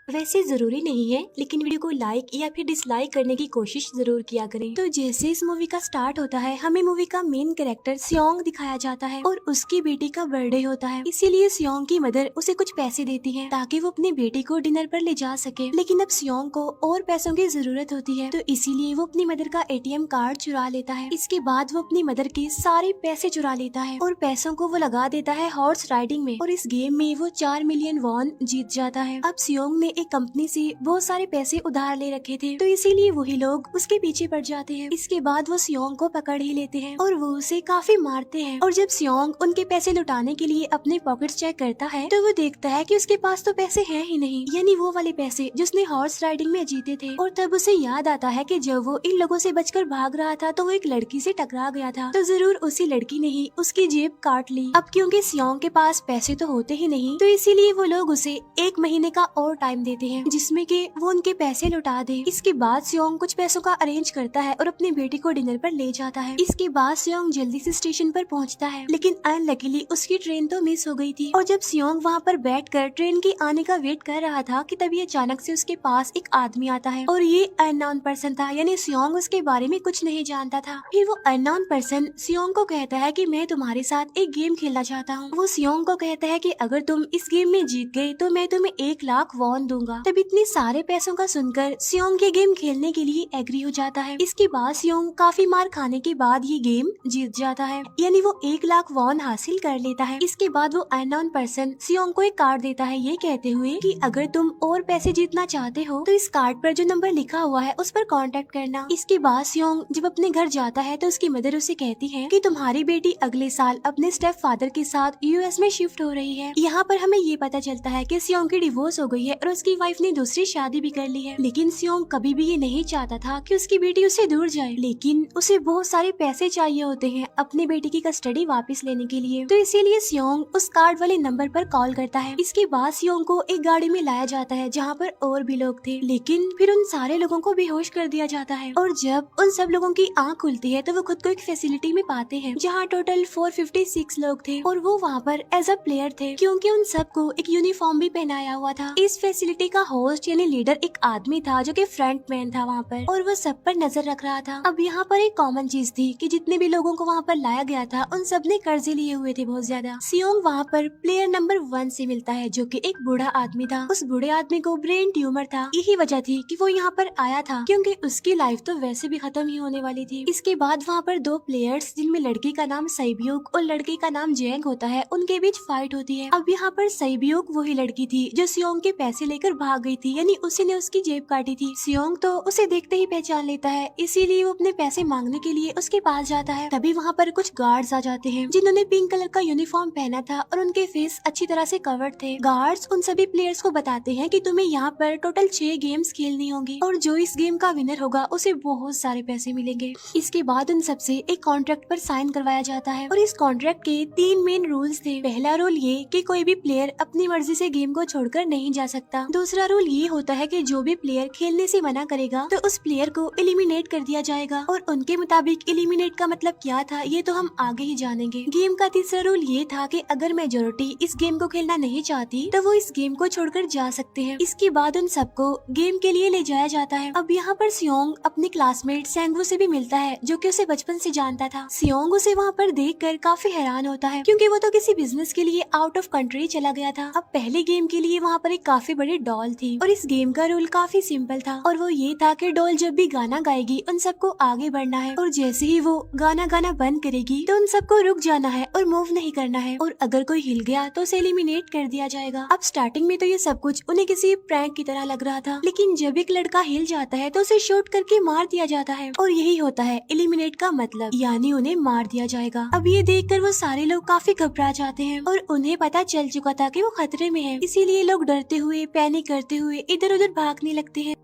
वैसे जरूरी नहीं है, लेकिन वीडियो को लाइक या फिर डिसलाइक करने की कोशिश जरूर किया करें। तो जैसे इस मूवी का स्टार्ट होता है, हमें मूवी का मेन कैरेक्टर सियोंग दिखाया जाता है और उसकी बेटी का बर्थडे होता है। इसीलिए सियोंग की मदर उसे कुछ पैसे देती है ताकि वो अपनी बेटी को डिनर पर ले जा सके। लेकिन अब सियोंग को और पैसों की जरूरत होती है, तो इसीलिए वो अपनी मदर का एटीएम कार्ड चुरा लेता है। इसके बाद वो अपनी मदर के सारे पैसे चुरा लेता है और पैसों को वो लगा देता है हॉर्स राइडिंग में, और इस गेम में वो 4 मिलियन वॉन जीत जाता है। अब सियोंग ने एक कंपनी से बहुत सारे पैसे उधार ले रखे थे, तो इसीलिए वही लोग उसके पीछे पड़ जाते हैं। इसके बाद वो सियोंग को पकड़ ही लेते हैं और वो उसे काफी मारते हैं। और जब सियोंग उनके पैसे लुटाने के लिए अपने पॉकेट्स चेक करता है, तो वो देखता है कि उसके पास तो पैसे हैं ही नहीं, यानी वो वाले पैसे जिसने हॉर्स राइडिंग में जीते थे। और तब उसे याद आता है कि जब वो इन लोगों से बचकर भाग रहा था तो वो एक लड़की से टकरा गया था, तो जरूर उसी लड़की ने ही उसकी जेब काट ली। अब क्योंकि सियोंग के पास पैसे तो होते ही नहीं, तो इसीलिए वो लोग उसे 1 महीने का और टाइम देते हैं जिसमें कि वो उनके पैसे लौटा दे। इसके बाद सियोंग कुछ पैसों का अरेंज करता है और अपनी बेटी को डिनर पर ले जाता है। इसके बाद सियोंग जल्दी से स्टेशन पर पहुंचता है, लेकिन अनलकीली उसकी ट्रेन तो मिस हो गई थी। और जब सियोंग वहां पर बैठकर ट्रेन के आने का वेट कर रहा था कि तभी अचानक से उसके पास एक आदमी आता है, और ये अननोन पर्सन था, यानी सियोंग उसके बारे में कुछ नहीं जानता था। फिर वो अननोन पर्सन सियोंग को कहता है कि मैं तुम्हारे साथ एक गेम खेलना चाहता हूँ। वो सियोंग को कहता है कि अगर तुम इस गेम में जीत गए तो मैं तुम्हें 1 लाख वॉन दूंगा। तब इतने सारे पैसों का सुनकर सियोंग ये गेम खेलने के लिए एग्री हो जाता है। इसके बाद सियोंग काफी मार खाने के बाद ये गेम जीत जाता है, यानी वो 1 लाख वॉन हासिल कर लेता है। इसके बाद वो अननोन पर्सन सियोंग को एक कार्ड देता है, ये कहते हुए कि अगर तुम और पैसे जीतना चाहते हो तो इस कार्ड पर जो नंबर लिखा हुआ है उस पर कांटेक्ट करना। इसके बाद सियोंग जब अपने घर जाता है तो उसकी मदर उसे कहती है कि तुम्हारी बेटी अगले साल अपने स्टेप फादर के साथ यूएस में शिफ्ट हो रही है। यहाँ पर हमें ये पता चलता है कि सियोंग की डिवोर्स हो गई है और उसकी वाइफ ने दूसरी शादी भी कर ली है। लेकिन सियोंग कभी भी ये नहीं चाहता था कि उसकी बेटी उससे दूर जाए, लेकिन उसे बहुत सारे पैसे चाहिए होते हैं अपनी बेटी की कस्टडी वापस लेने के लिए, तो इसीलिए सियोंग उस कार्ड वाले नंबर पर कॉल करता है। इसके बाद सियोंग को एक गाड़ी में लाया जाता है जहाँ पर और भी लोग थे, लेकिन फिर उन सारे लोगों को बेहोश कर दिया जाता है। और जब उन सब लोगों की आँख खुलती है तो वो खुद को एक फैसिलिटी में पाते हैं जहाँ टोटल 456 लोग थे, और वो वहाँ पर एज अ प्लेयर थे क्योंकि उन सबको एक यूनिफॉर्म भी पहनाया हुआ था। इस फैसिलिटी का होस्ट यानी लीडर एक आदमी था जो कि फ्रंट मैन था वहाँ पर, और वो सब पर नजर रख रहा था। अब यहाँ पर एक कॉमन चीज थी कि जितने भी लोगों को वहाँ पर लाया गया था उन सब ने कर्जे लिए हुए थे बहुत ज्यादा। सियोंग वहाँ पर प्लेयर नंबर 1 से मिलता है जो कि एक बूढ़ा आदमी था। उस बूढ़े आदमी को ब्रेन ट्यूमर था, यही वजह थी कि वो यहाँ पर आया था क्योंकि उसकी लाइफ तो वैसे भी खत्म ही होने वाली थी। इसके बाद वहाँ पर 2 प्लेयर्स जिनमें लड़की का नाम सैब्यूक और लड़के का नाम जेंग होता है, उनके बीच फाइट होती है। अब यहाँ पर सैब्यूक वही लड़की थी जो सियोंग के पैसे लेकर भाग गई थी, यानी उसी ने उसकी जेब काटी थी। सियोंग तो उसे देखते ही पहचान लेता है, इसीलिए वो अपने पैसे मांगने के लिए उसके पास जाता है। तभी वहाँ पर कुछ गार्ड्स आ जाते हैं जिन्होंने पिंक कलर का यूनिफॉर्म पहना था और उनके फेस अच्छी तरह से कवर्ड थे। गार्ड्स उन सभी प्लेयर्स को बताते हैं कि तुम्हें यहाँ पर टोटल 6 गेम्स खेलनी होंगी और जो इस गेम का विनर होगा उसे बहुत सारे पैसे मिलेंगे। इसके बाद उन सबसे एक कॉन्ट्रैक्ट पर साइन करवाया जाता है और इस कॉन्ट्रैक्ट के 3 मेन रूल्स थे। पहला रूल ये कि कोई भी प्लेयर अपनी मर्जी से गेम को छोड़कर नहीं जा सकता। दूसरा रूल ये होता है कि जो भी प्लेयर खेलने से मना करेगा तो उस प्लेयर को एलिमिनेट कर दिया जाएगा, और उनके मुताबिक एलिमिनेट का मतलब क्या था ये तो हम आगे ही जानेंगे। गेम का तीसरा रूल ये था कि अगर मेजोरिटी इस गेम को खेलना नहीं चाहती तो वो इस गेम को छोड़कर जा सकते हैं। इसके बाद उन सबको गेम के लिए ले जाया जाता है। अब यहाँ पर सियोंग अपने क्लासमेट सेंगवू से भी मिलता है जो कि उसे बचपन से जानता था। सियोंग उसे वहाँ पर देखकर काफी हैरान होता है क्योंकि वो तो किसी बिजनेस के लिए आउट ऑफ कंट्री चला गया था। अब पहले गेम के लिए वहाँ पर एक काफी बड़ी डॉल थी और इस गेम का रूल काफी सिंपल था, और वो ये था कि डॉल जब भी गाना गाएगी उन सबको आगे बढ़ना है, और जैसे ही वो गाना गाना बंद करेगी तो उन सबको रुक जाना है और मूव नहीं करना है, और अगर कोई हिल गया तो उसे एलिमिनेट कर दिया जाएगा। अब स्टार्टिंग में तो ये सब कुछ उन्हें किसी प्रैंक की तरह लग रहा था, लेकिन जब एक लड़का हिल जाता है तो उसे शूट करके मार दिया जाता है, और यही होता है एलिमिनेट का मतलब, यानी उन्हें मार दिया जाएगा। अब ये देखकर वो सारे लोग काफी घबरा जाते हैं और उन्हें पता चल चुका था कि वो खतरे में है, इसीलिए लोग डरते हुए पैनिक करते हुए इधर उधर भागने लगते हैं।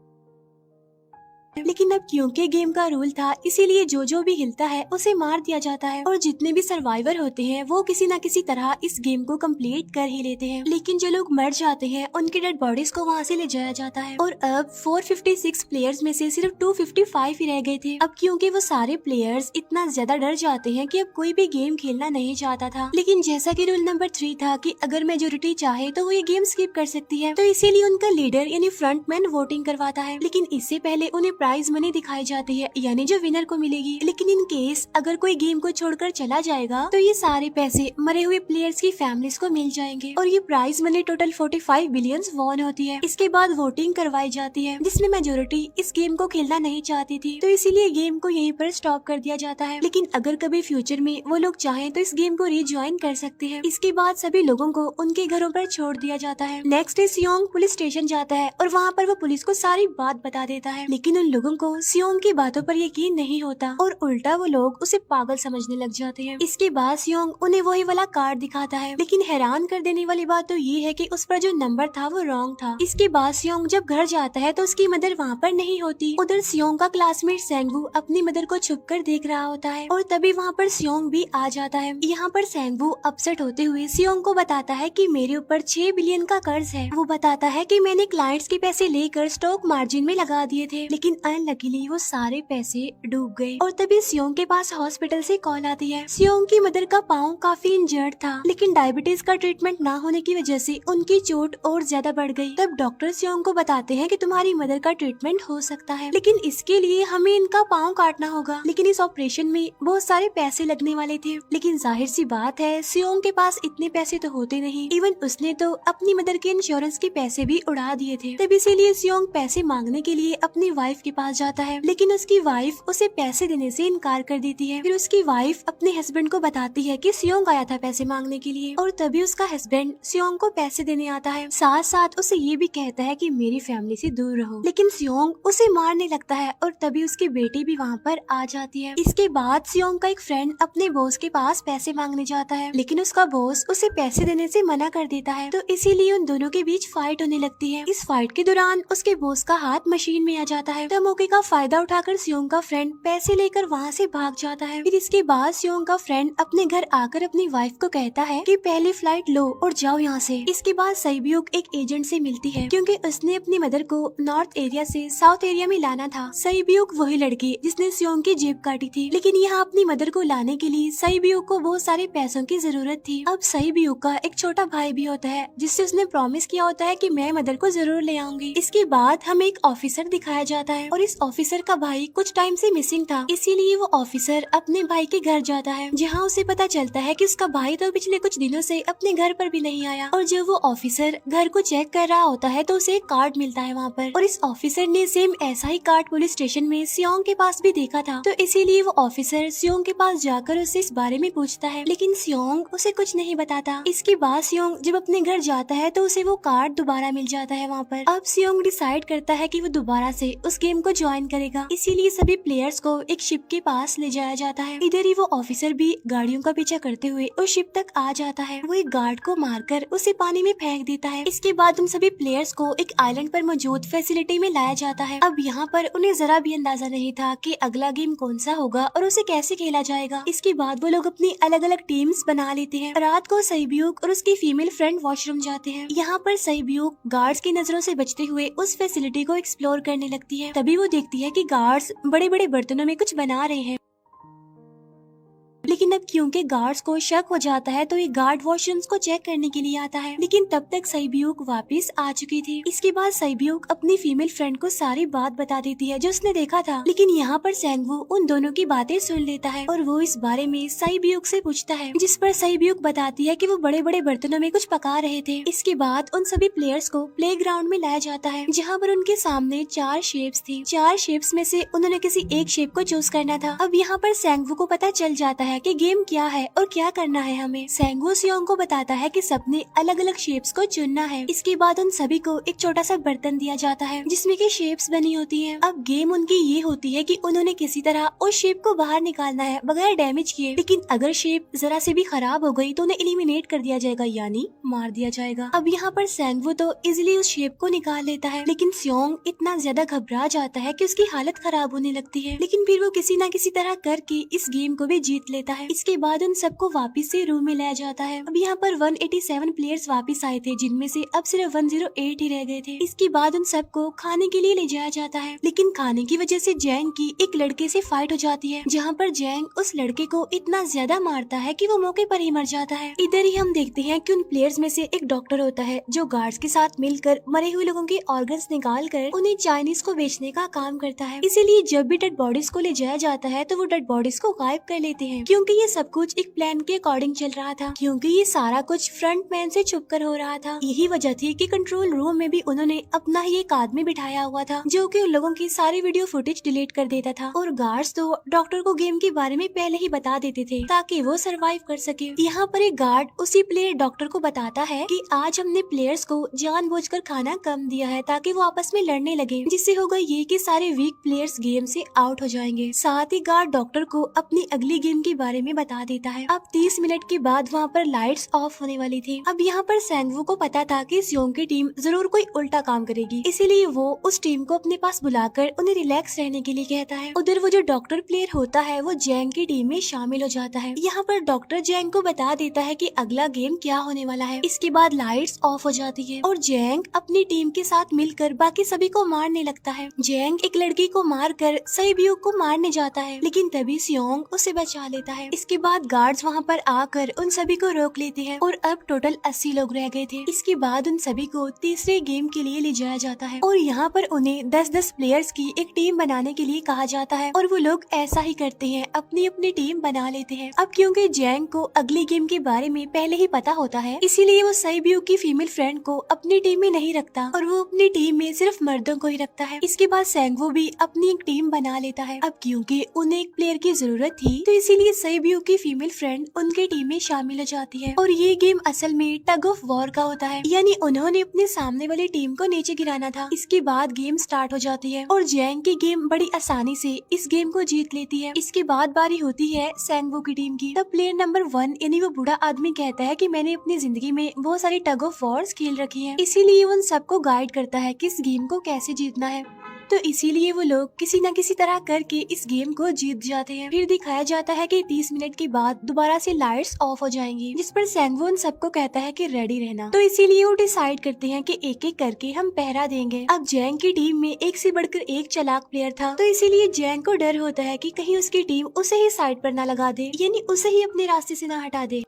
लेकिन अब क्योंकि गेम का रूल था इसीलिए जो भी हिलता है उसे मार दिया जाता है और जितने भी सर्वाइवर होते हैं वो किसी न किसी तरह इस गेम को कंप्लीट कर ही लेते हैं। लेकिन जो लोग मर जाते हैं उनकी डेड बॉडीज को वहाँ से ले जाया जाता है और अब 456 प्लेयर्स में से सिर्फ 255 ही रह गए थे। अब क्योंकि वो सारे प्लेयर्स इतना ज्यादा डर जाते हैं कि अब कोई भी गेम खेलना नहीं चाहता था। लेकिन जैसा कि रूल नंबर 3 था कि अगर मेजोरिटी चाहे तो वो ये गेम स्किप कर सकती है, तो इसीलिए उनका लीडर यानी फ्रंटमैन वोटिंग करवाता है। लेकिन इससे पहले उन्हें प्राइज मनी दिखाई जाती है यानी जो विनर को मिलेगी। लेकिन इन केस अगर कोई गेम को छोड़कर चला जाएगा तो ये सारे पैसे मरे हुए प्लेयर्स की फैमिलीज को मिल जाएंगे और ये prize money total 45 billion won होती है। इसके बाद वोटिंग करवाई जाती है जिसमें मेजोरिटी इस गेम को खेलना नहीं चाहती थी, तो इसीलिए गेम को यहीं पर स्टॉप कर दिया जाता है। लेकिन अगर कभी फ्यूचर में वो लोग चाहें तो इस गेम को रिज्वाइन कर सकते हैं। इसके बाद सभी लोगों को उनके घरों पर छोड़ दिया जाता है। नेक्स्ट डे सियोंग पुलिस स्टेशन जाता है और वहाँ पर वो पुलिस को सारी बात बता देता है। लेकिन उन लोगों को सियोंग की बातों पर यकीन नहीं होता और उल्टा वो लोग उसे पागल समझने लग जाते हैं। इसके बाद सियोंग उन्हें वही वाला कार्ड दिखाता है, लेकिन हैरान कर देने वाली बात तो ये है कि उस पर जो नंबर था वो रॉन्ग था। इसके बाद सियोंग जब घर जाता है तो उसकी मदर वहाँ पर नहीं होती। उधर सियोंग का क्लासमेट सेंगवू अपनी मदर को छुपकर देख रहा होता है और तभी वहाँ पर सियोंग भी आ जाता है। यहाँ पर सेंगवू अपसेट होते हुए सियोंग को बताता है कि मेरे ऊपर 6 बिलियन का कर्ज है। वो बताता है कि मैंने क्लाइंट्स के पैसे लेकर स्टॉक मार्जिन में लगा दिए थे, लेकिन अनलकीली वो सारे पैसे डूब गए। और तभी सियोंग के पास हॉस्पिटल से कॉल आती है। सियोंग की मदर का पाँव काफी इंजर्ड था, लेकिन डायबिटीज का ट्रीटमेंट ना होने की वजह से उनकी चोट और ज्यादा बढ़ गई। तब डॉक्टर सियोंग को बताते हैं कि तुम्हारी मदर का ट्रीटमेंट हो सकता है, लेकिन इसके लिए हमें इनका पाँव काटना होगा। लेकिन इस ऑपरेशन में बहुत सारे पैसे लगने वाले थे। लेकिन जाहिर सी बात है सियोंग के पास इतने पैसे तो होते नहीं। इवन उसने तो अपनी मदर के इंश्योरेंस के पैसे भी उड़ा दिए थे। तब इसीलिए सियोंग पैसे मांगने के लिए अपनी वाइफ के पास जाता है, लेकिन उसकी वाइफ उसे पैसे देने से इनकार कर देती है। फिर उसकी वाइफ अपने हस्बैंड को बताती है कि सियोंग आया था पैसे मांगने के लिए और तभी उसका हस्बैंड सियोंग को पैसे देने आता है। साथ साथ उसे ये भी कहता है कि मेरी फैमिली से दूर रहो। लेकिन सियोंग उसे मारने लगता है और तभी उसकी बेटी भी वहाँ पर आ जाती है। इसके बाद सियोंग का एक फ्रेंड अपने बॉस के पास पैसे मांगने जाता है, लेकिन उसका बॉस उसे पैसे देने से मना कर देता है, तो इसीलिए उन दोनों के बीच फाइट होने लगती है। इस फाइट के दौरान उसके बॉस का हाथ मशीन में आ जाता है, तो मौके का फायदा उठाकर सियोंग का फ्रेंड पैसे लेकर वहाँ से भाग जाता है। फिर इसके बाद सियोंग का फ्रेंड अपने घर आकर अपनी वाइफ को कहता है कि पहली फ्लाइट लो और जाओ यहाँ से। इसके बाद सईब्यूक एक एजेंट से मिलती है क्योंकि उसने अपनी मदर को नॉर्थ एरिया से साउथ एरिया में लाना था। सईब्यूक वही लड़की जिसने सियोंग की जेब काटी थी, लेकिन यहाँ अपनी मदर को लाने के लिए सईब्यूक को बहुत सारे पैसों की जरूरत थी। अब सईब्यूक का एक छोटा भाई भी होता है जिससे उसने प्रॉमिस किया होता है कि मैं मदर को जरूर ले आऊंगी। इसके बाद हमें एक ऑफिसर दिखाया जाता है और इस ऑफिसर का भाई कुछ टाइम से मिसिंग था, इसीलिए वो ऑफिसर अपने भाई के घर जाता है, जहाँ उसे पता चलता है कि उसका भाई तो पिछले कुछ दिनों से अपने घर पर भी नहीं आया। और जब वो ऑफिसर घर को चेक कर रहा होता है तो उसे एक कार्ड मिलता है वहाँ पर, और इस ऑफिसर ने सेम ऐसा ही कार्ड पुलिस स्टेशन में सियोंग के पास भी देखा था, तो इसीलिए वो ऑफिसर सियोंग के पास जाकर उससे इस बारे में पूछता है, लेकिन सियोंग उसे कुछ नहीं बताता। इसके बाद सियोंग जब अपने घर जाता है तो उसे वो कार्ड दोबारा मिल जाता है वहाँ पर। अब सियोंग डिसाइड करता है कि वो दोबारा से उस गेम को ज्वाइन करेगा, इसीलिए सभी प्लेयर्स को एक शिप के पास ले जाया जाता है। इधर ही वो ऑफिसर भी गाड़ियों का पीछा करते हुए उस शिप तक आ जाता है। वो एक गार्ड को मारकर उसे पानी में फेंक देता है। इसके बाद उन सभी प्लेयर्स को एक आइलैंड पर मौजूद फैसिलिटी में लाया जाता है। अब यहाँ पर उन्हें जरा भी अंदाजा नहीं था कि अगला गेम कौन सा होगा और उसे कैसे खेला जाएगा। इसके बाद वो लोग अपनी अलग अलग टीम्स बना लेते हैं। रात को सईब्यूक और उसकी फीमेल फ्रेंड वॉशरूम जाते हैं। यहाँ पर सईब्यूक गार्ड्स की नजरों से बचते हुए उस फैसिलिटी को एक्सप्लोर करने लगती है। तभी वो देखती है कि गार्ड्स बड़े बड़े बर्तनों में कुछ बना रहे हैं, लेकिन अब क्योंकि गार्ड्स को शक हो जाता है तो ये गार्ड वॉशरूम्स को चेक करने के लिए आता है, लेकिन तब तक सईब्यूक वापस आ चुकी थी। इसके बाद सईब्यूक अपनी फीमेल फ्रेंड को सारी बात बता देती है जो उसने देखा था, लेकिन यहाँ पर सेंगवू उन दोनों की बातें सुन लेता है और वो इस बारे में सईब्यूक से पूछता है, जिस पर सईब्यूक बताती है कि वो बड़े बड़े बर्तनों में कुछ पका रहे थे। इसके बाद उन सभी प्लेयर्स को प्ले ग्राउंड में लाया जाता है, जहाँ पर उनके सामने 4 शेप्स थी। 4 शेप्स में से उन्होंने किसी एक शेप को चूज करना था। अब यहाँ पर सेंगवू को पता चल जाता है कि गेम क्या है और क्या करना है हमें। सेंगवू सियोंग को बताता है कि सबने अलग अलग शेप्स को चुनना है। इसके बाद उन सभी को एक छोटा सा बर्तन दिया जाता है जिसमें की शेप्स बनी होती है। अब गेम उनकी ये होती है कि उन्होंने किसी तरह उस शेप को बाहर निकालना है बगैर डैमेज किए, लेकिन अगर शेप जरा से भी खराब हो गई तो उन्हें एलिमिनेट कर दिया जाएगा, यानी मार दिया जाएगा। अब यहाँ पर सेंगवू तो इजिली उस शेप को निकाल लेता है, लेकिन सियोंग इतना ज्यादा घबरा जाता है कि उसकी हालत खराब होने लगती है, लेकिन फिर वो किसी न किसी तरह करके इस गेम को भी जीत लेता है। इसके बाद उन सबको वापस से रूम में लाया जाता है। अब यहाँ पर 187 प्लेयर्स वापस आए थे, जिनमें से अब सिर्फ 108 ही रह गए थे। इसके बाद उन सबको खाने के लिए ले जाया जाता है, लेकिन खाने की वजह से जैंग की एक लड़के से फाइट हो जाती है, जहाँ पर जैंग उस लड़के को इतना ज्यादा मारता है कि वो मौके पर ही मर जाता है। इधर ही हम देखते हैं कि उन प्लेयर्स में से एक डॉक्टर होता है जो गार्ड्स के साथ मिलकर मरे हुए लोगों के ऑर्गन्स निकाल कर उन्हें चाइनीज को बेचने का काम करता है। इसीलिए जब भी डेड बॉडीज को ले जाया जाता है तो वो डेड बॉडीज को गायब कर लेते हैं, क्योंकि ये सब कुछ एक प्लान के अकॉर्डिंग चल रहा था, क्योंकि ये सारा कुछ फ्रंट मैन से छुप कर हो रहा था। यही वजह थी कि कंट्रोल रूम में भी उन्होंने अपना ही एक आदमी बिठाया हुआ था जो कि उन लोगों की सारी वीडियो फुटेज डिलीट कर देता था, और गार्ड्स तो डॉक्टर को गेम के बारे में पहले ही बता देते थे ताकि वो सरवाइव कर सके। यहाँ पर एक गार्ड उसी प्लेयर डॉक्टर को बताता है कि आज हमने प्लेयर्स को जानबूझकर खाना कम दिया है ताकि वो आपस में लड़ने लगे, जिससे होगा ये कि सारे वीक प्लेयर्स गेम से आउट हो जाएंगे। साथ ही गार्ड डॉक्टर को अपनी अगली गेम के बारे में बता देता है। अब 30 मिनट के बाद वहाँ पर लाइट्स ऑफ होने वाली थी। अब यहाँ पर सेंगवू को पता था कि सियोंग की टीम जरूर कोई उल्टा काम करेगी, इसीलिए वो उस टीम को अपने पास बुलाकर उन्हें रिलैक्स रहने के लिए कहता है। उधर वो जो डॉक्टर प्लेयर होता है वो जैंग की टीम में शामिल हो जाता है। यहाँ पर डॉक्टर जैंग को बता देता है कि अगला गेम क्या होने वाला है। इसके बाद लाइट्स ऑफ हो जाती है और जैंग अपनी टीम के साथ मिलकर बाकी सभी को मारने लगता है। जैंग एक लड़की को मारकर सईब्यू को मारने जाता है, लेकिन तभी सियोंग उसे बचा लेता है। इसके बाद गार्ड्स वहाँ पर आकर उन सभी को रोक लेते हैं और अब टोटल 80 लोग रह गए थे। इसके बाद उन सभी को तीसरे गेम के लिए ले जाया जाता है और यहाँ पर उन्हें 10-10 प्लेयर्स की एक टीम बनाने के लिए कहा जाता है, और वो लोग ऐसा ही करते हैं, अपनी अपनी टीम बना लेते हैं। अब क्योंकि जैंग को अगली गेम के बारे में पहले ही पता होता है, इसीलिए वो सईब्यू की फीमेल फ्रेंड को अपनी टीम में नहीं रखता और वो अपनी टीम में सिर्फ मर्दों को ही रखता है। इसके बाद सेंगवू भी अपनी एक टीम बना लेता है। अब क्योंकि उन्हें एक प्लेयर की जरूरत थी तो इसीलिए सईब्यू की फीमेल फ्रेंड उनके टीम में शामिल हो जाती है, और ये गेम असल में टग ऑफ वॉर का होता है, यानी उन्होंने अपने सामने वाली टीम को नीचे गिराना था। इसके बाद गेम स्टार्ट हो जाती है और जैंग की गेम बड़ी आसानी से इस गेम को जीत लेती है। इसके बाद बारी होती है सेंगवू की टीम की। तब प्लेयर नंबर 1 यानी वो बूढ़ा आदमी कहता है कि मैंने अपनी जिंदगी में बहुत सारी टग ऑफ वॉर्स खेल रखी है, इसीलिए उन सबको गाइड करता है कि इस गेम को कैसे जीतना है। तो इसीलिए वो लोग किसी न किसी तरह करके इस गेम को जीत जाते हैं। फिर दिखाया जाता है कि 30 मिनट के बाद दोबारा से लाइट्स ऑफ हो जाएंगी, जिस पर सेंगवू उन सबको कहता है कि रेडी रहना। तो इसीलिए वो डिसाइड करते हैं कि एक एक करके हम पहरा देंगे। अब जैंग की टीम में एक से बढ़कर एक चालाक प्लेयर था, तो इसीलिए जैंग को डर होता है कि कहीं उसकी टीम उसे ही साइड पर न लगा दे, यानी उसे ही अपने रास्ते से न हटा दे।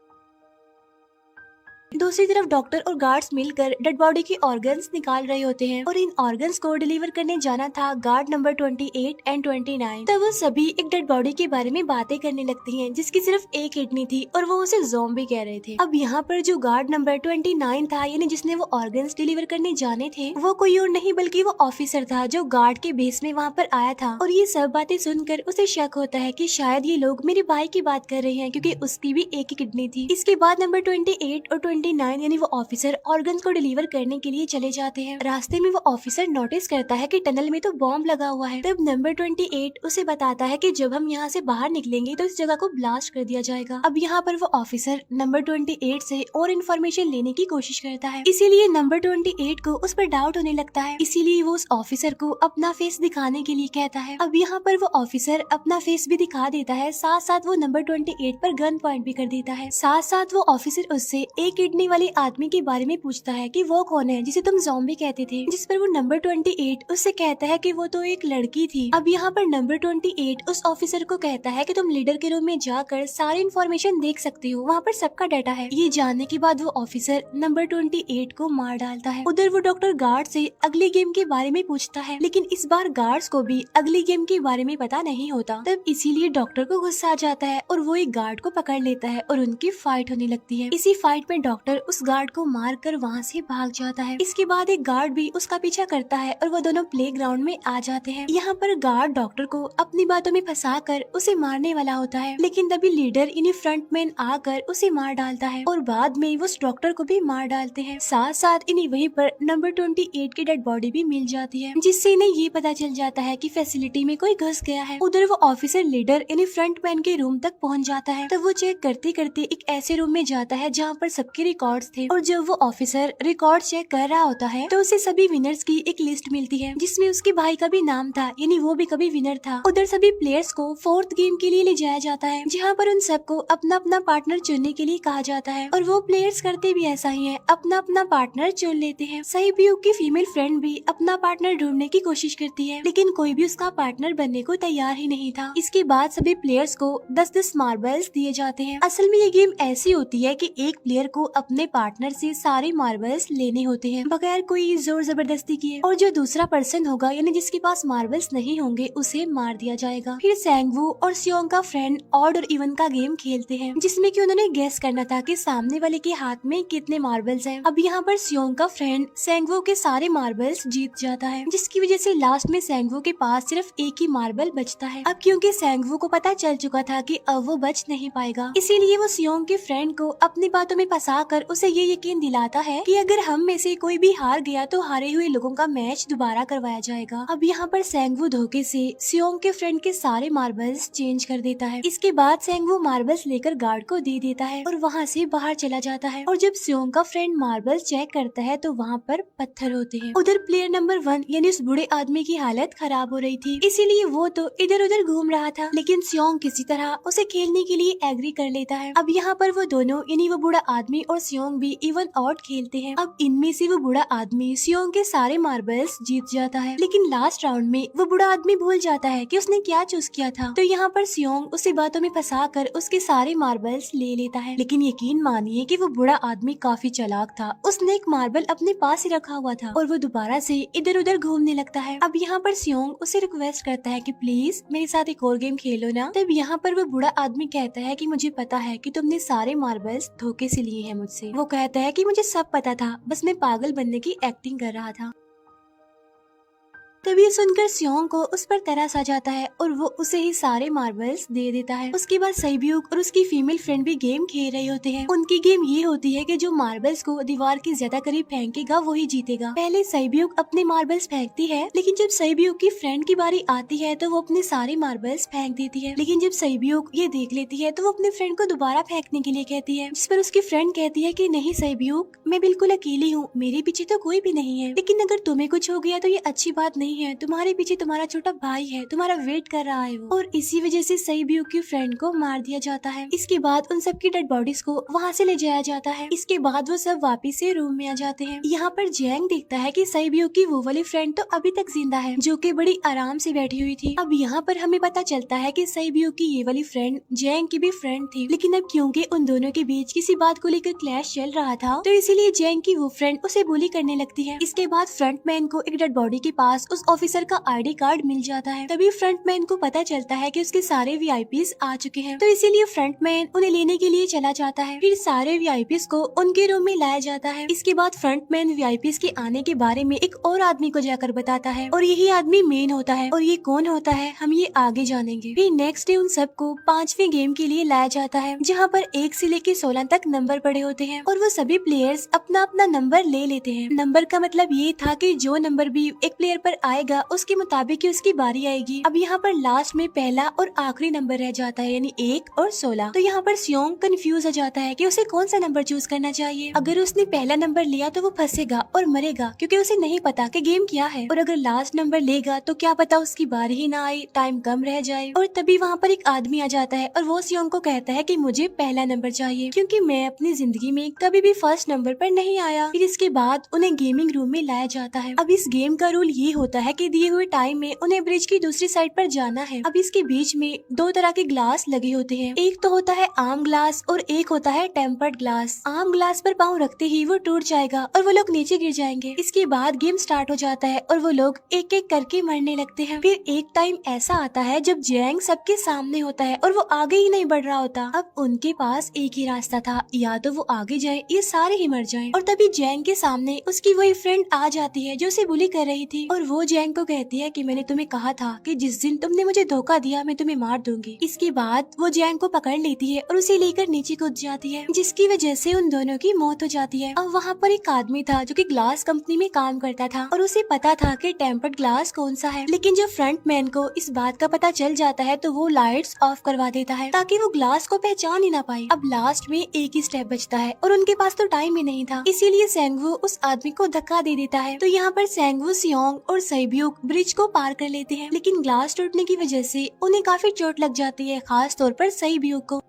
दूसरी तरफ डॉक्टर और गार्ड्स मिलकर डेड बॉडी की ऑर्गन्स निकाल रहे होते हैं और इन ऑर्गन्स को डिलीवर करने जाना था गार्ड नंबर 28 एंड 29। तब वो सभी एक डेड बॉडी के बारे में बातें करने लगती हैं जिसकी सिर्फ एक किडनी थी और वो उसे ज़ॉम्बी कह रहे थे। अब यहाँ पर जो गार्ड नंबर 29 था, यानी जिसने वो ऑर्गन्स डिलीवर करने जाने थे, वो कोई और नहीं बल्कि वो ऑफिसर था जो गार्ड के बेस में वहाँ पर आया था। और ये सब बातें सुनकर उसे शक होता है कि शायद ये लोग मेरे भाई की बात कर रहे हैं, क्योंकि उसकी भी एक ही किडनी थी। इसके बाद नंबर 28 और 29 यानी वो ऑफिसर ऑर्गन्स को डिलीवर करने के लिए चले जाते हैं। रास्ते में वो ऑफिसर नोटिस करता है कि टनल में तो बॉम्ब लगा हुआ है। तब नंबर 28 उसे बताता है कि जब हम यहाँ से बाहर निकलेंगे तो इस जगह को ब्लास्ट कर दिया जाएगा। अब यहाँ पर वो ऑफिसर नंबर 28 से और इन्फॉर्मेशन लेने की कोशिश करता है, इसीलिए नंबर 28 को उस पर डाउट होने लगता है, इसीलिए वो उस ऑफिसर को अपना फेस दिखाने के लिए कहता है। अब यहाँ पर वो ऑफिसर अपना फेस भी दिखा देता है, साथ साथ वो नंबर 28 पर गन पॉइंट भी कर देता है। साथ साथ वो ऑफिसर उससे एक किडनी वाले आदमी के बारे में पूछता है कि वो कौन है जिसे तुम ज़ॉम्बी कहते थे, जिस पर वो नंबर 28 उससे कहता है कि वो तो एक लड़की थी। अब यहाँ पर नंबर 28 उस ऑफिसर को कहता है कि तुम लीडर के रूम में जाकर सारी इन्फॉर्मेशन देख सकते हो, वहाँ पर सबका डाटा है। ये जानने के बाद वो ऑफिसर नंबर 28 को मार डालता है। उधर वो डॉक्टर गार्ड से अगली गेम के बारे में पूछता है, लेकिन इस बार गार्ड्स को भी अगली गेम के बारे में पता नहीं होता। तब इसीलिए डॉक्टर को गुस्सा आ जाता है और वो एक गार्ड को पकड़ लेता है और उनकी फाइट होने लगती है। इसी फाइट में डॉक्टर डॉक्टर उस गार्ड को मार कर वहाँ से भाग जाता है। इसके बाद एक गार्ड भी उसका पीछा करता है और वो दोनों प्लेग्राउंड में आ जाते हैं। यहाँ पर गार्ड डॉक्टर को अपनी बातों में फंसा कर उसे मारने वाला होता है, लेकिन तभी लीडर इन्हीं फ्रंटमैन आकर उसे मार डालता है और बाद में वो उस डॉक्टर को भी मार डालते हैं। साथ साथ इन्हें वहीं पर नंबर 28 की डेड बॉडी भी मिल जाती है, जिससे इन्हें ये पता चल जाता है कि फैसिलिटी में कोई घुस गया है। उधर वो ऑफिसर लीडर इन्हीं फ्रंटमैन के रूम तक पहुंच जाता है। तब वो चेक करते करते एक ऐसे रूम में जाता है जहाँ पर सबके रिकॉर्ड्स थे, और जब वो ऑफिसर रिकॉर्ड चेक कर रहा होता है तो उसे सभी विनर्स की एक लिस्ट मिलती है, जिसमें उसके भाई का भी नाम था, यानी वो भी कभी विनर था। उधर सभी प्लेयर्स को 4th गेम के लिए ले जाया जाता है, जहाँ पर उन सबको अपना अपना पार्टनर चुनने के लिए कहा जाता है, और वो प्लेयर्स करते भी ऐसा ही है, अपना अपना पार्टनर चुन लेते हैं। सहीब्यूक की फीमेल फ्रेंड भी अपना पार्टनर ढूंढने की कोशिश करती है, लेकिन कोई भी उसका पार्टनर बनने को तैयार ही नहीं था। इसके बाद सभी प्लेयर्स को 10-10 मार्बल्स दिए जाते हैं। असल में ये गेम ऐसी होती है कि एक प्लेयर को अपने पार्टनर से सारे मार्बल्स लेने होते हैं बगैर कोई जोर जबरदस्ती किए, और जो दूसरा पर्सन होगा यानी जिसके पास मार्बल्स नहीं होंगे उसे मार दिया जाएगा। फिर सैंगवू और सियोंग का फ्रेंड ऑड और इवन का गेम खेलते हैं, जिसमें कि उन्होंने गेस करना था कि सामने वाले के हाथ में कितने मार्बल्स हैं। अब यहाँ पर सियोंग का फ्रेंड सैंगवू के सारे मार्बल्स जीत जाता है, जिसकी वजह से लास्ट में सैंगवू के पास सिर्फ एक ही मार्बल बचता है। अब क्योंकि सैंगवू को पता चल चुका था कि अब वो बच नहीं पाएगा, इसीलिए वो सियोंग के फ्रेंड को अपनी बातों में फंसा कर उसे ये यकीन दिलाता है कि अगर हम में से कोई भी हार गया तो हारे हुए लोगों का मैच दोबारा करवाया जाएगा। अब यहाँ पर सैंगवू धोखे से सियोंग के फ्रेंड के सारे मार्बल्स चेंज कर देता है। इसके बाद सैंगवू मार्बल्स लेकर गार्ड को दे देता है और वहाँ से बाहर चला जाता है, और जब सियोंग का फ्रेंड मार्बल्स चेक करता है तो वहाँ पर पत्थर होते हैं। उधर प्लेयर नंबर 1 यानी उस बूढ़े आदमी की हालत खराब हो रही थी, इसीलिए वो तो इधर उधर घूम रहा था, लेकिन सियोंग किसी तरह उसे खेलने के लिए एग्री कर लेता है। अब यहाँ पर वो दोनों यानी वो बूढ़ा आदमी और सियोंग भी इवन आउट खेलते हैं। अब इनमें से वो बूढ़ा आदमी सियोंग के सारे मार्बल्स जीत जाता है, लेकिन लास्ट राउंड में वो बूढ़ा आदमी भूल जाता है कि उसने क्या चूज किया था। तो यहाँ पर सियोंग उसे बातों में फंसा कर उसके सारे मार्बल्स ले लेता है, लेकिन यकीन मानिए कि वो बूढ़ा आदमी काफी चालाक था। उसने एक मार्बल अपने पास ही रखा हुआ था और वो दोबारा से इधर उधर घूमने लगता है। अब यहाँ पर सियोंग उसे रिक्वेस्ट करता है कि प्लीज मेरे साथ एक और गेम खेलो ना। तब यहाँ पर वो बूढ़ा आदमी कहता है कि मुझे पता है कि तुमने सारे मार्बल्स धोखे से लिए हैं मुझसे। वो कहता है कि मुझे सब पता था, बस मैं पागल बनने की एक्टिंग कर रहा था। तभी सुनकर सियोंग को उस पर तरस आ जाता है और वो उसे ही सारे मार्बल्स दे देता है। उसके बाद सहीब्यूक और उसकी फीमेल फ्रेंड भी गेम खेल रहे होते हैं। उनकी गेम ये होती है कि जो मार्बल्स को दीवार के ज्यादा करीब फेंकेगा वो ही जीतेगा। पहले सहीब्यूक अपने मार्बल्स फेंकती है, लेकिन जब सहीब्यूक की फ्रेंड की बारी आती है तो वो अपने सारे मार्बल्स फेंक देती है। लेकिन जब सहीब्यूक ये देख लेती है तो वो अपने फ्रेंड को दोबारा फेंकने के लिए कहती है, जिस पर उसकी फ्रेंड कहती है कि नहीं सहीब्यूक, मैं बिल्कुल अकेली हूँ, मेरे पीछे तो कोई भी नहीं है, लेकिन अगर तुम्हें कुछ हो गया तो ये अच्छी बात नहीं है, तुम्हारे पीछे तुम्हारा छोटा भाई है, तुम्हारा वेट कर रहा है वो। और इसी वजह से सहीब्यूक की फ्रेंड को मार दिया जाता है। इसके बाद उन सबकी डेड बॉडीज को वहाँ से ले जाया जाता है। इसके बाद वो सब वापिस से रूम में आ जाते हैं। यहाँ पर जैंग देखता है कि सहीब्यूक की वो वाली फ्रेंड तो अभी तक जिंदा है, जो कि बड़ी आराम से बैठी हुई थी। अब यहाँ पर हमें पता चलता है कि सहीब्यूक की ये वाली फ्रेंड जैंग की भी फ्रेंड थी, लेकिन अब क्योंकि उन दोनों के बीच किसी बात को लेकर क्लैश चल रहा था तो इसीलिए जैंग की वो फ्रेंड उसे बुली करने लगती है। इसके बाद फ्रंटमैन को एक डेड बॉडी के पास उस ऑफिसर का आईडी कार्ड मिल जाता है। तभी फ्रंटमैन को पता चलता है कि उसके सारे वीआईपीज आ चुके हैं, तो इसीलिए फ्रंटमैन उन्हें लेने के लिए चला जाता है। फिर सारे वीआईपीज को उनके रूम में लाया जाता है। इसके बाद फ्रंटमैन वीआईपीज के आने के बारे में एक और आदमी को जाकर बताता है, और यही आदमी मेन होता है। और ये कौन होता है हम ये आगे जानेंगे। फिर नेक्स्ट डे उन सबको 5वें गेम के लिए लाया जाता है, जहाँ पर 1 से लेकर 16 तक नंबर पड़े होते हैं, और वो सभी प्लेयर्स अपना अपना नंबर ले लेते हैं। नंबर का मतलब ये था कि जो नंबर भी एक प्लेयर पर आएगा उसके मुताबिक उसकी बारी आएगी। अब यहाँ पर लास्ट में पहला और आखिरी नंबर रह जाता है, यानी 1 और 16। तो यहाँ पर सियोंग कंफ्यूज हो जाता है कि उसे कौन सा नंबर चूज करना चाहिए। अगर उसने पहला नंबर लिया तो वो फंसेगा और मरेगा, क्योंकि उसे नहीं पता कि गेम क्या है। और अगर लास्ट नंबर लेगा तो क्या पता उसकी बारी ही ना आए, टाइम कम रह जाए। और तभी वहाँ पर एक आदमी आ जाता है और वो सियोंग को कहता है कि मुझे पहला नंबर चाहिए, क्योंकि मैं अपनी जिंदगी में कभी भी फर्स्ट नंबर पर नहीं आया। फिर इसके बाद उन्हें गेमिंग रूम में लाया जाता है। अब इस गेम का रूल ये होता है कि दिए हुए टाइम में उन्हें ब्रिज की दूसरी साइड पर जाना है। अब इसके बीच में दो तरह के ग्लास लगे होते हैं, एक तो होता है आम ग्लास और एक होता है टेम्पर्ड ग्लास। आम ग्लास पर पाँव रखते ही वो टूट जाएगा और वो लोग नीचे गिर जाएंगे। इसके बाद गेम स्टार्ट हो जाता है और वो लोग एक एक करके मरने लगते हैं। फिर एक टाइम ऐसा आता है जब जैंग सबके सामने होता है और वो आगे ही नहीं बढ़ रहा होता। अब उनके पास एक ही रास्ता था, या तो वो आगे जाए या सारे ही मर जाएं। और तभी जैंग के सामने उसकी वही फ्रेंड आ जाती है जो उसे बुली कर रही थी, और वो जैंग को कहती है कि मैंने तुम्हें कहा था कि जिस दिन तुमने मुझे धोखा दिया मैं तुम्हें मार दूंगी। इसके बाद वो जैंग को पकड़ लेती है और उसे लेकर नीचे कूद जाती है, जिसकी वजह से उन दोनों की मौत हो जाती है। अब वहाँ पर एक आदमी था जो कि ग्लास कंपनी में काम करता था और उसे पता था कि टेम्पर्ड ग्लास कौन सा है, लेकिन जब फ्रंट मैन को इस बात का पता चल जाता है तो वो लाइट्स ऑफ करवा देता है ताकि वो ग्लास को पहचान ही ना पाए। अब लास्ट में एक ही स्टेप बचता है और उनके पास तो टाइम ही नहीं था, इसीलिए सेंगवू उस आदमी को धक्का दे देता है। तो यहाँ पर सेंगवू, सियोंग और सैब्यूक ब्रिज को पार कर लेते हैं, लेकिन ग्लास टूटने की वजह से उन्हें काफी चोट लग जाती है, खास तौर पर सैब्यूक को।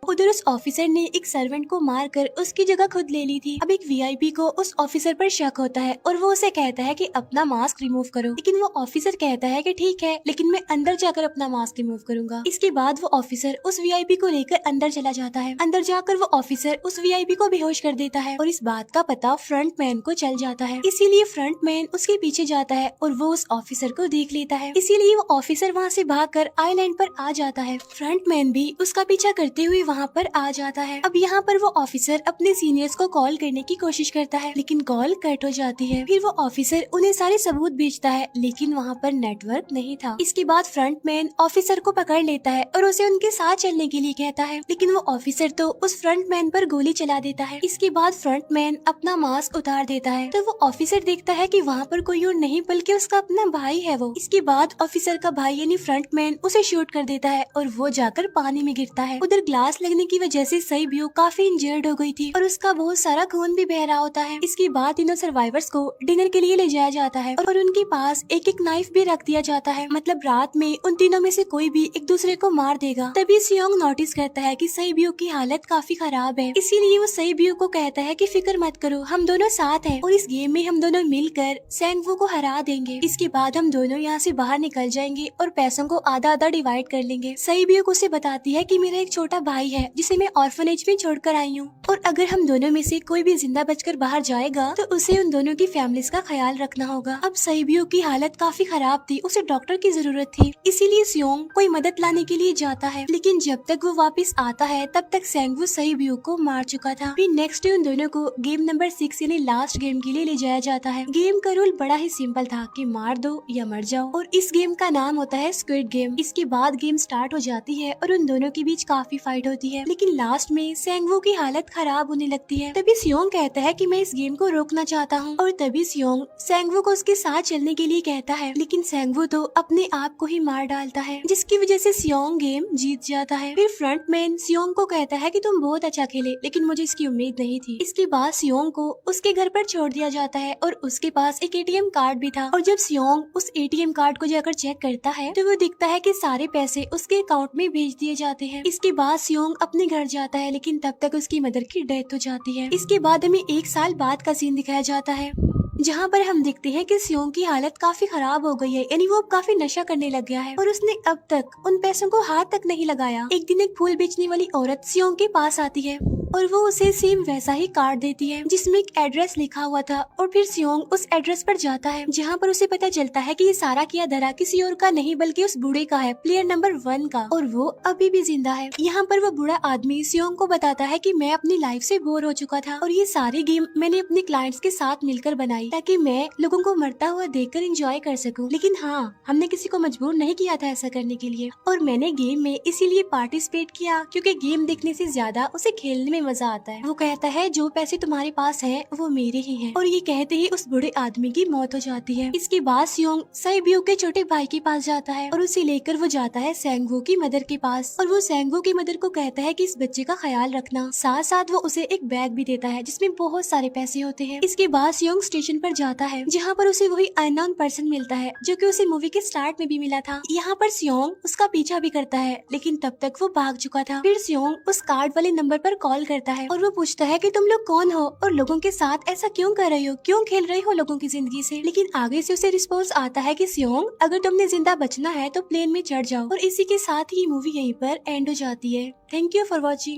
उधर उस ऑफिसर ने एक सर्वेंट को मारकर उसकी जगह खुद ले ली थी। अब एक वीआईपी को उस ऑफिसर पर शक होता है और वो उसे कहता है कि अपना मास्क रिमूव करो, लेकिन वो ऑफिसर कहता है कि ठीक है, लेकिन मैं अंदर जाकर अपना मास्क रिमूव करूंगा। इसके बाद वो ऑफिसर उस वीआईपी को लेकर अंदर चला जाता है। अंदर जाकर वो ऑफिसर उस वीआईपी को बेहोश कर देता है और इस बात का पता फ्रंट मैन को चल जाता है, इसीलिए फ्रंट मैन उसके पीछे जाता है और वो उस ऑफिसर को देख लेता है, इसीलिए वो ऑफिसर वहाँ से भागकर आइलैंड पर आ जाता है। फ्रंट मैन भी उसका पीछा करते हुए वहाँ पर आ जाता है। अब यहाँ पर वो ऑफिसर अपने सीनियर्स को कॉल करने की कोशिश करता है, लेकिन कॉल कट हो जाती है। फिर वो ऑफिसर उन्हें सारे सबूत भेजता है, लेकिन वहाँ पर नेटवर्क नहीं था। इसके बाद फ्रंट मैन ऑफिसर को पकड़ लेता है और उसे उनके साथ चलने के लिए कहता है, लेकिन वो ऑफिसर तो उस फ्रंट मैन पर गोली चला देता है। इसके बाद फ्रंट मैन अपना मास्क उतार देता है, तो वो ऑफिसर देखता है कि वहाँ पर कोई और नहीं बल्कि उसका अपना भाई है वो। इसके बाद ऑफिसर का भाई यानी फ्रंट मैन उसे शूट कर देता है और वो जाकर पानी में गिरता है। उधर ग्लास लगने की वजह से सैब्यूक काफी इंजर्ड हो गई थी और उसका बहुत सारा खून भी बह रहा होता है। इसके बाद तीनों सर्वाइवर्स को डिनर के लिए ले जाया जाता है और उनके पास एक एक नाइफ भी रख दिया जाता है, मतलब रात में उन तीनों में से कोई भी एक दूसरे को मार देगा। तभी सियोंग नोटिस करता है कि सैब्यूक की हालत काफी खराब है, इसीलिए वो सैब्यूक को कहता है कि फिक्र मत करो, हम दोनों साथ हैं और इस गेम में हम दोनों मिलकर सेंगवू को हरा देंगे। इसके बाद हम दोनों यहाँ से बाहर निकल जाएंगे और पैसों को आधा आधा डिवाइड कर लेंगे। सैब्यूक उसे बताती है कि मेरा एक छोटा भाई है जिसे मैं ऑर्फनेज में छोड़कर आई हूँ, और अगर हम दोनों में से कोई भी जिंदा बचकर बाहर जाएगा तो उसे उन दोनों की फैमिलीज का ख्याल रखना होगा। अब सैब्यूक की हालत काफी खराब थी, उसे डॉक्टर की जरूरत थी, इसीलिए सियोंग कोई मदद लाने के लिए जाता है, लेकिन जब तक वो वापस आता है तब तक सेंगवू सैब्यूक को मार चुका था। फिर नेक्स्ट डे उन दोनों को गेम नंबर 6 यानी लास्ट गेम के लिए ले जाया जाता है। गेम का रूल बड़ा ही सिंपल था कि मार दो या मर जाओ, और इस गेम का नाम होता है स्क्विड गेम। इसके बाद गेम स्टार्ट हो जाती है और उन दोनों के बीच काफी फाइट होती है, लेकिन लास्ट में सेंगवू की हालत खराब होने लगती है। तभी सियोंग कहता है कि मैं इस गेम को रोकना चाहता हूँ, और तभी सियोंग सेंगवू को उसके साथ चलने के लिए कहता है, लेकिन सेंगवू तो अपने आप को ही मार डालता है, जिसकी वजह से सियोंग गेम जीत जाता है। फिर फ्रंट मैन सियोंग को कहता है कि तुम बहुत अच्छा खेले, लेकिन मुझे इसकी उम्मीद नहीं थी। इसके बाद सियोंग को उसके घर पर छोड़ दिया जाता है और उसके पास एक एटीएम कार्ड भी था, और जब सियोंग उस एटीएम कार्ड को जाकर चेक करता है तो वो दिखता है कि सारे पैसे उसके अकाउंट में भेज दिए जाते हैं। इसके बाद सियोंग अपने घर जाता है, लेकिन तब तक उसकी मदर की डेथ हो जाती है। इसके बाद हमें 1 साल बाद का सीन दिखाया जाता है, जहाँ पर हम देखते हैं कि सियोंग की हालत काफी खराब हो गई है, यानी वो अब काफी नशा करने लग गया है और उसने अब तक उन पैसों को हाथ तक नहीं लगाया। एक दिन एक फूल बेचने वाली औरत सियोंग के पास आती है और वो उसे सेम वैसा ही कार्ड देती है जिसमें एक एड्रेस लिखा हुआ था, और फिर सियोंग उस एड्रेस पर जाता है, जहाँ पर उसे पता चलता है कि ये सारा किया धरा किसी और का नहीं बल्कि उस बूढ़े का है, प्लेयर नंबर 1 का, और वो अभी भी जिंदा है। यहाँ पर वो बूढ़ा आदमी सियोंग को बताता है कि मैं अपनी लाइफ से बोर हो चुका था और ये सारी गेम मैंने अपने क्लाइंट्स के साथ मिलकर बनाई ताकि मैं लोगों को मरता हुआ देखकर एंजॉय कर सकूं, लेकिन हाँ, हमने किसी को मजबूर नहीं किया था ऐसा करने के लिए, और मैंने गेम में इसीलिए पार्टिसिपेट किया क्योंकि गेम देखने से ज्यादा उसे खेलने में मजा आता है। वो कहता है जो पैसे तुम्हारे पास है वो मेरे ही हैं, और ये कहते ही उस बूढ़े आदमी की मौत हो जाती है। इसके बाद सियोंग सैब्यूक के छोटे भाई के पास जाता है और उसे लेकर वो जाता है सेंगवू की मदर के पास, और वो सेंगवू की मदर को कहता है कि इस बच्चे का ख्याल रखना, साथ साथ वो उसे एक बैग भी देता है जिसमें बहुत सारे पैसे होते हैं। इसके बाद सियोंग स्टेशन पर जाता है, जहाँ पर उसे वही अननोन पर्सन मिलता है जो कि उसे मूवी के स्टार्ट में भी मिला था। यहाँ पर सियोंग उसका पीछा भी करता है, लेकिन तब तक वो भाग चुका था। फिर सियोंग उस कार्ड वाले नंबर पर कॉल करता है और वो पूछता है कि तुम लोग कौन हो और लोगों के साथ ऐसा क्यों कर रही हो, क्यों खेल रही हो लोगों की जिंदगी से। लेकिन आगे से उसे रिस्पॉन्स आता है कि सियोंग, अगर तुमने जिंदा बचना है तो प्लेन में चढ़ जाओ। और इसी के साथ ही मूवी यहीं पर एंड हो जाती है। Thank you for watching.